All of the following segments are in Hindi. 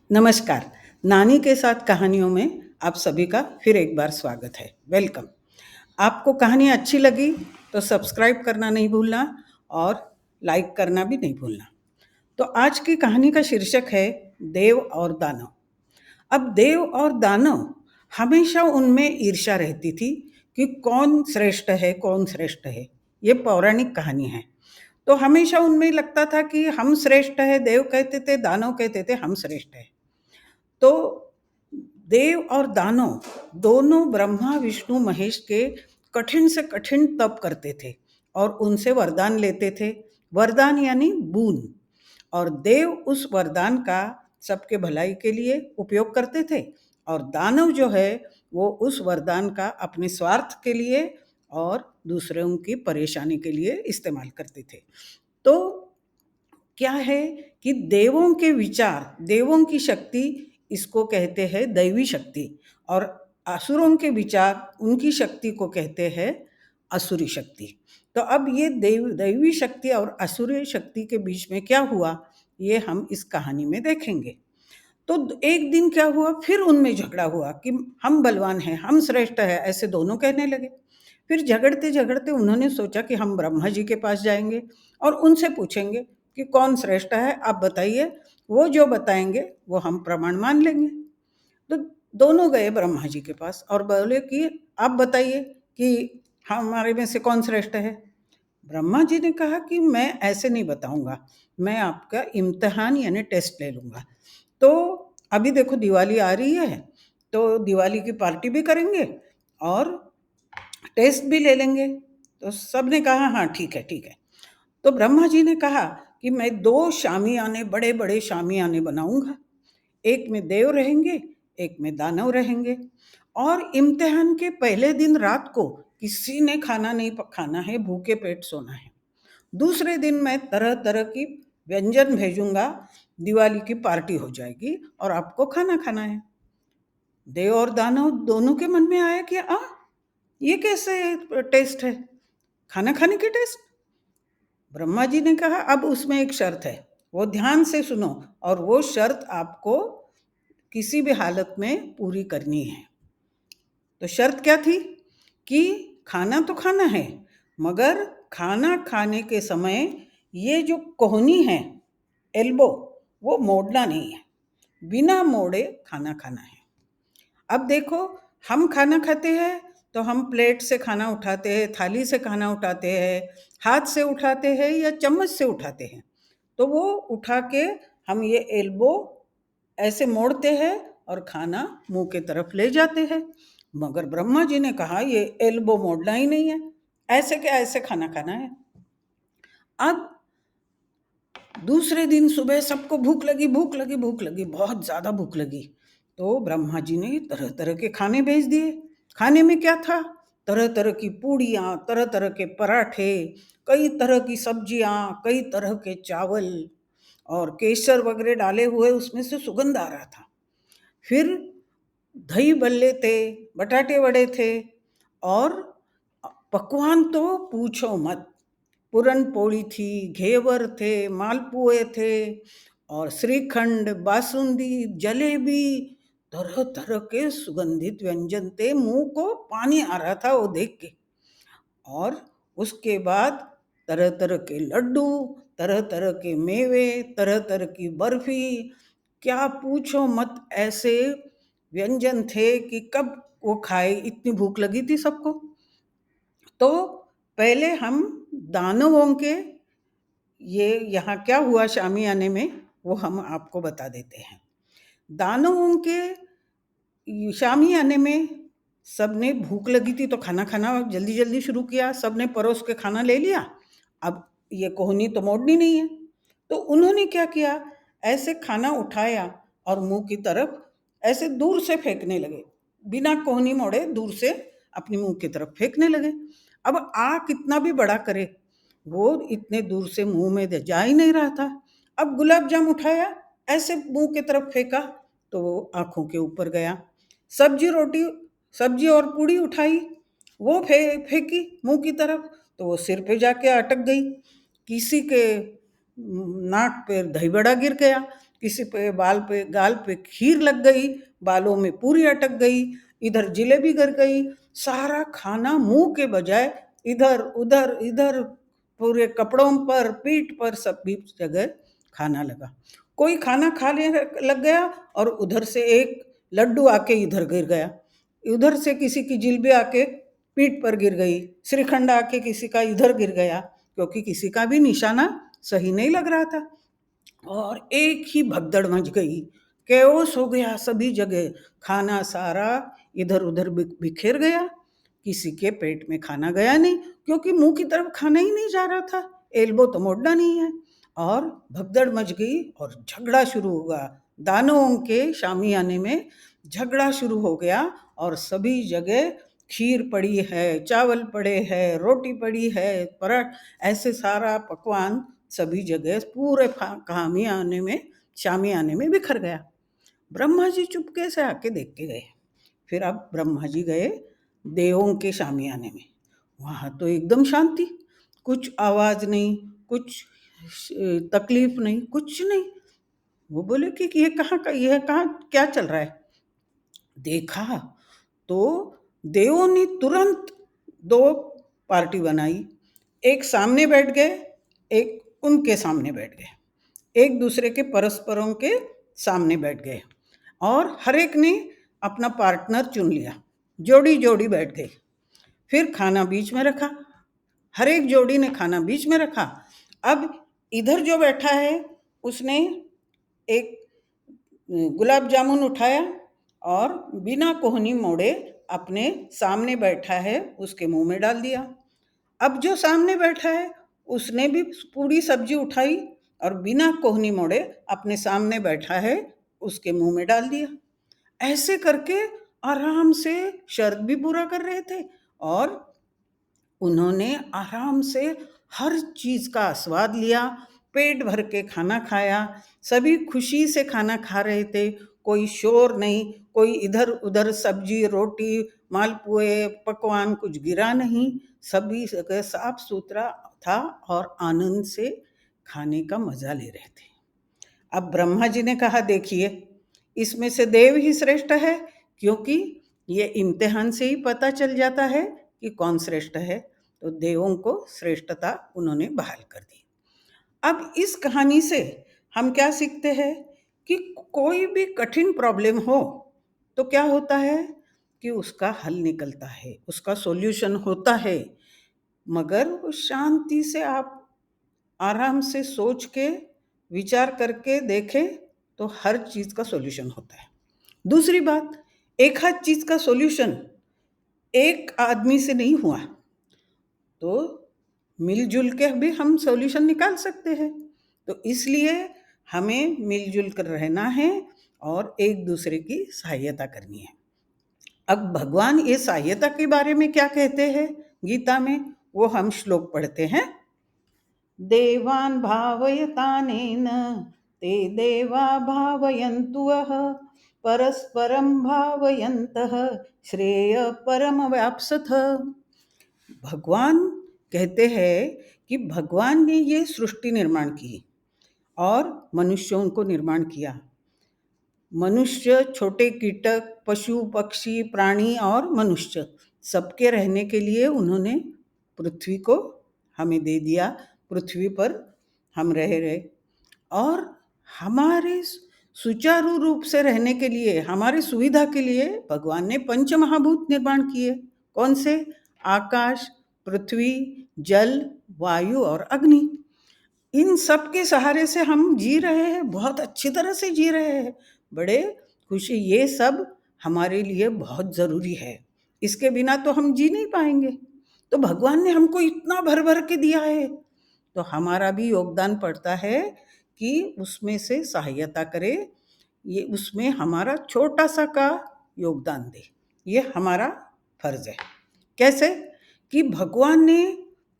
नमस्कार। नानी के साथ कहानियों में आप सभी का फिर एक बार स्वागत है। वेलकम। आपको कहानी अच्छी लगी तो सब्सक्राइब करना नहीं भूलना और लाइक करना भी नहीं भूलना। तो आज की कहानी का शीर्षक है देव और दानव। अब देव और दानव हमेशा उनमें ईर्ष्या रहती थी कि कौन श्रेष्ठ है, कौन श्रेष्ठ है। ये पौराणिक कहानी है। तो हमेशा उनमें लगता था कि हम श्रेष्ठ है, देव कहते थे, दानव कहते थे हम श्रेष्ठ है। तो देव और दानव दोनों ब्रह्मा विष्णु महेश के कठिन से कठिन तप करते थे और उनसे वरदान लेते थे। वरदान यानी बून। और देव उस वरदान का सबके भलाई के लिए उपयोग करते थे और दानव जो है वो उस वरदान का अपने स्वार्थ के लिए और दूसरों की परेशानी के लिए इस्तेमाल करते थे। तो क्या है कि देवों के विचार, देवों की शक्ति, इसको कहते हैं दैवी शक्ति, और असुरों के विचार, उनकी शक्ति को कहते हैं असुरी शक्ति। तो अब ये दैवी शक्ति और असुरी शक्ति के बीच में क्या हुआ, ये हम इस कहानी में देखेंगे। तो एक दिन क्या हुआ, फिर उनमें झगड़ा हुआ कि हम बलवान हैं, हम श्रेष्ठ हैं, ऐसे दोनों कहने लगे। फिर झगड़ते झगड़ते उन्होंने सोचा कि हम ब्रह्मा जी के पास जाएंगे और उनसे पूछेंगे कि कौन श्रेष्ठ है, आप बताइए। वो जो बताएंगे वो हम प्रमाण मान लेंगे। तो दोनों गए ब्रह्मा जी के पास और बोले कि आप बताइए कि हमारे में से कौन श्रेष्ठ है। ब्रह्मा जी ने कहा कि मैं ऐसे नहीं बताऊंगा, मैं आपका इम्तिहान यानी टेस्ट ले लूंगा। तो अभी देखो दिवाली आ रही है, तो दिवाली की पार्टी भी करेंगे और टेस्ट भी ले लेंगे। तो सब ने कहा हाँ ठीक है ठीक है। तो ब्रह्मा जी ने कहा कि मैं 2 शामियाने, बड़े बड़े शामियाने बनाऊंगा। एक में देव रहेंगे, एक में दानव रहेंगे। और इम्तिहान के पहले दिन रात को किसी ने खाना नहीं खाना है, भूखे पेट सोना है। दूसरे दिन मैं तरह तरह की व्यंजन भेजूंगा, दिवाली की पार्टी हो जाएगी और आपको खाना खाना है। देव और दानव दोनों के मन में आया कि ये कैसे टेस्ट है, खाना खाने की टेस्ट। ब्रह्मा जी ने कहा अब उसमें एक शर्त है, वो ध्यान से सुनो, और वो शर्त आपको किसी भी हालत में पूरी करनी है। तो शर्त क्या थी कि खाना तो खाना है, मगर खाना खाने के समय ये जो कोहनी है, एल्बो, वो मोड़ना नहीं है, बिना मोड़े खाना खाना है। अब देखो, हम खाना खाते हैं तो हम प्लेट से खाना उठाते हैं, थाली से खाना उठाते हैं, हाथ से उठाते हैं या चम्मच से उठाते हैं। तो वो उठा के हम ये एल्बो ऐसे मोड़ते हैं और खाना मुंह के तरफ ले जाते हैं। मगर ब्रह्मा जी ने कहा ये एल्बो मोड़ना ही नहीं है, ऐसे के ऐसे खाना खाना है। अब दूसरे दिन सुबह सबको भूख लगी, भूख लगी, भूख लगी, बहुत ज्यादा भूख लगी। तो ब्रह्मा जी ने तरह तरह के खाने भेज दिए। खाने में क्या था, तरह तरह की पूड़ियाँ, तरह तरह के पराठे, कई तरह की सब्जियाँ, कई तरह के चावल और केसर वगैरह डाले हुए, उसमें से सुगंध आ रहा था। फिर दही बल्ले थे, बटाटे वड़े थे, और पकवान तो पूछो मत। पूरन पोली थी, घेवर थे, मालपुए थे, और श्रीखंड, बासुंदी, जलेबी, तरह तरह के सुगंधित व्यंजन थे। मुंह को पानी आ रहा था वो देख के। और उसके बाद तरह तरह के लड्डू, तरह तरह के मेवे, तरह तरह की बर्फी, क्या पूछो मत, ऐसे व्यंजन थे कि कब वो खाए, इतनी भूख लगी थी सबको। तो पहले हम दानवों के, ये यहाँ क्या हुआ शामियाने में, वो हम आपको बता देते हैं। दानवों के शामियाने में सबने भूख लगी थी तो खाना खाना जल्दी जल्दी शुरू किया, सबने परोस के खाना ले लिया। अब ये कोहनी तो मोड़नी नहीं है, तो उन्होंने क्या किया, ऐसे खाना उठाया और मुंह की तरफ ऐसे दूर से फेंकने लगे, बिना कोहनी मोड़े दूर से अपने मुंह की तरफ फेंकने लगे। अब कितना भी बड़ा करे, वो इतने दूर से मुंह में जा ही नहीं रहा था। अब गुलाब जाम उठाया, ऐसे मुंह की तरफ फेंका तो वो आंखों के ऊपर गया। सब्जी और पूड़ी उठाई, वो फेंकी मुंह की तरफ तो वो सिर पे जाके अटक गई। किसी के नाक पे दही बड़ा गिर गया, किसी पे बाल पे गाल पे खीर लग गई, बालों में पूरी अटक गई, इधर जलेबी गिर गई, सारा खाना मुंह के बजाय इधर उधर इधर पूरे कपड़ों पर, पीठ पर, सब भी जगह खाना लगा। कोई खाना खाने लग गया और उधर से एक लड्डू आके इधर गिर गया, उधर से किसी की जिलेबी आके पीठ पर गिर गई, श्रीखंड आके किसी का इधर गिर गया, क्योंकि किसी का भी निशाना सही नहीं लग रहा था। और एक ही भगदड़ मच गई, कैओस हो गया सभी जगह, खाना सारा इधर उधर बिखेर गया, किसी के पेट में खाना गया नहीं, क्योंकि मुंह की तरफ खाना ही नहीं जा रहा था, एल्बो तो मोड़ना नहीं है। और भगदड़ मच गई और झगड़ा शुरू हुआ, दानवों के शामियाने में झगड़ा शुरू हो गया, और सभी जगह खीर पड़ी है, चावल पड़े हैं, रोटी पड़ी है, पराठ, ऐसे सारा पकवान सभी जगह पूरे शामियाने में बिखर गया। ब्रह्मा जी चुपके से आके देख के गए। फिर अब ब्रह्मा जी गए देवों के शामियाने में, वहां तो एकदम शांति, कुछ आवाज नहीं, कुछ तकलीफ नहीं, कुछ नहीं। वो बोले कि ये कहाँ क्या चल रहा है। देखा तो देवों ने तुरंत दो पार्टी बनाई, एक सामने बैठ गए, एक उनके सामने बैठ गए, एक दूसरे के परस्परों के सामने बैठ गए, और हर एक ने अपना पार्टनर चुन लिया, जोड़ी जोड़ी बैठ गई। फिर खाना बीच में रखा, हर एक जोड़ी ने खाना बीच में रखा। अब इधर जो बैठा है उसने एक गुलाब जामुन उठाया और बिना कोहनी मोड़े अपने सामने बैठा है उसके मुंह में डाल दिया। अब जो सामने बैठा है उसने भी पूरी सब्जी उठाई और बिना कोहनी मोड़े अपने सामने बैठा है उसके मुंह में डाल दिया। ऐसे करके आराम से शर्त भी पूरा कर रहे थे, और उन्होंने आराम से हर चीज का स्वाद लिया, पेट भर के खाना खाया, सभी खुशी से खाना खा रहे थे, कोई शोर नहीं, कोई इधर उधर सब्जी रोटी मालपुए पकवान कुछ गिरा नहीं, सभी जगह साफ सुथरा था और आनंद से खाने का मजा ले रहे थे। अब ब्रह्मा जी ने कहा, देखिए इसमें से देव ही श्रेष्ठ है, क्योंकि ये इम्तिहान से ही पता चल जाता है कि कौन श्रेष्ठ है। तो देवों को श्रेष्ठता उन्होंने बहाल कर दी। अब इस कहानी से हम क्या सीखते हैं कि कोई भी कठिन प्रॉब्लम हो तो क्या होता है कि उसका हल निकलता है, उसका सॉल्यूशन होता है, मगर वो शांति से आप आराम से सोच के विचार करके देखें तो हर चीज का सॉल्यूशन होता है। दूसरी बात, एक आध चीज का सॉल्यूशन एक आदमी से नहीं हुआ, तो मिलजुल के भी हम सॉल्यूशन निकाल सकते हैं। तो इसलिए हमें मिलजुल कर रहना है और एक दूसरे की सहायता करनी है। अब भगवान ये सहायता के बारे में क्या कहते हैं गीता में, वो हम श्लोक पढ़ते हैं। देवान् भावयतानेन ते देवा भावयन्तु वः, परस्परं भावयन्तः श्रेय परमवाप्स्यथ। भगवान कहते हैं कि भगवान ने ये सृष्टि निर्माण की और मनुष्यों को निर्माण किया। मनुष्य, छोटे कीटक, पशु पक्षी प्राणी और मनुष्य, सबके रहने के लिए उन्होंने पृथ्वी को हमें दे दिया। पृथ्वी पर हम रह रहे, और हमारे सुचारू रूप से रहने के लिए, हमारी सुविधा के लिए भगवान ने पंच महाभूत निर्माण किए। कौन से? आकाश, पृथ्वी, जल, वायु और अग्नि। इन सब के सहारे से हम जी रहे हैं, बहुत अच्छी तरह से जी रहे हैं, बड़े खुशी। ये सब हमारे लिए बहुत जरूरी है, इसके बिना तो हम जी नहीं पाएंगे। तो भगवान ने हमको इतना भर भर के दिया है, तो हमारा भी योगदान पड़ता है कि उसमें से सहायता करे, ये उसमें हमारा छोटा सा का योगदान दे, ये हमारा फर्ज है। कैसे? कि भगवान ने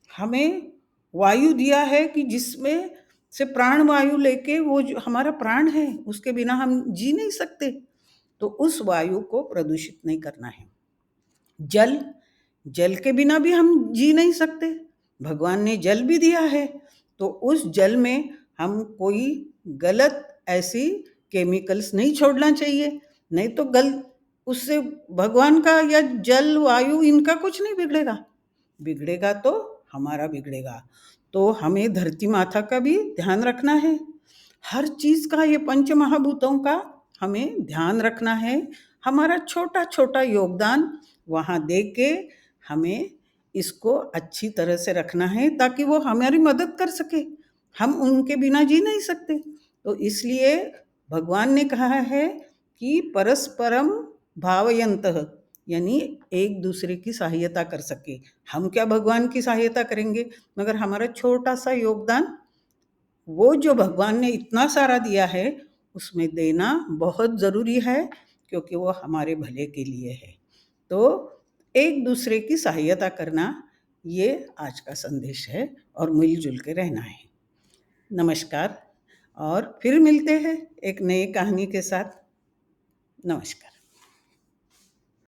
हमें वायु दिया है कि जिसमें से प्राण वायु लेके, वो जो हमारा प्राण है उसके बिना हम जी नहीं सकते, तो उस वायु को प्रदूषित नहीं करना है। जल, जल के बिना भी हम जी नहीं सकते, भगवान ने जल भी दिया है, तो उस जल में हम कोई गलत ऐसी केमिकल्स नहीं छोड़ना चाहिए, नहीं तो उससे भगवान का या जल वायु इनका कुछ नहीं बिगड़ेगा, बिगड़ेगा तो हमारा बिगड़ेगा। तो हमें धरती माता का भी ध्यान रखना है, हर चीज़ का, ये पंच महाभूतों का हमें ध्यान रखना है। हमारा छोटा छोटा योगदान वहाँ दे के हमें इसको अच्छी तरह से रखना है ताकि वो हमारी मदद कर सके, हम उनके बिना जी नहीं सकते। तो इसलिए भगवान ने कहा है कि परस्परम भावयन्तः, यानी एक दूसरे की सहायता कर सके। हम क्या भगवान की सहायता करेंगे, मगर हमारा छोटा सा योगदान, वो जो भगवान ने इतना सारा दिया है उसमें देना बहुत ज़रूरी है, क्योंकि वो हमारे भले के लिए है। तो एक दूसरे की सहायता करना, ये आज का संदेश है, और मिलजुल के रहना है। नमस्कार, और फिर मिलते हैं एक नई कहानी के साथ। नमस्कार।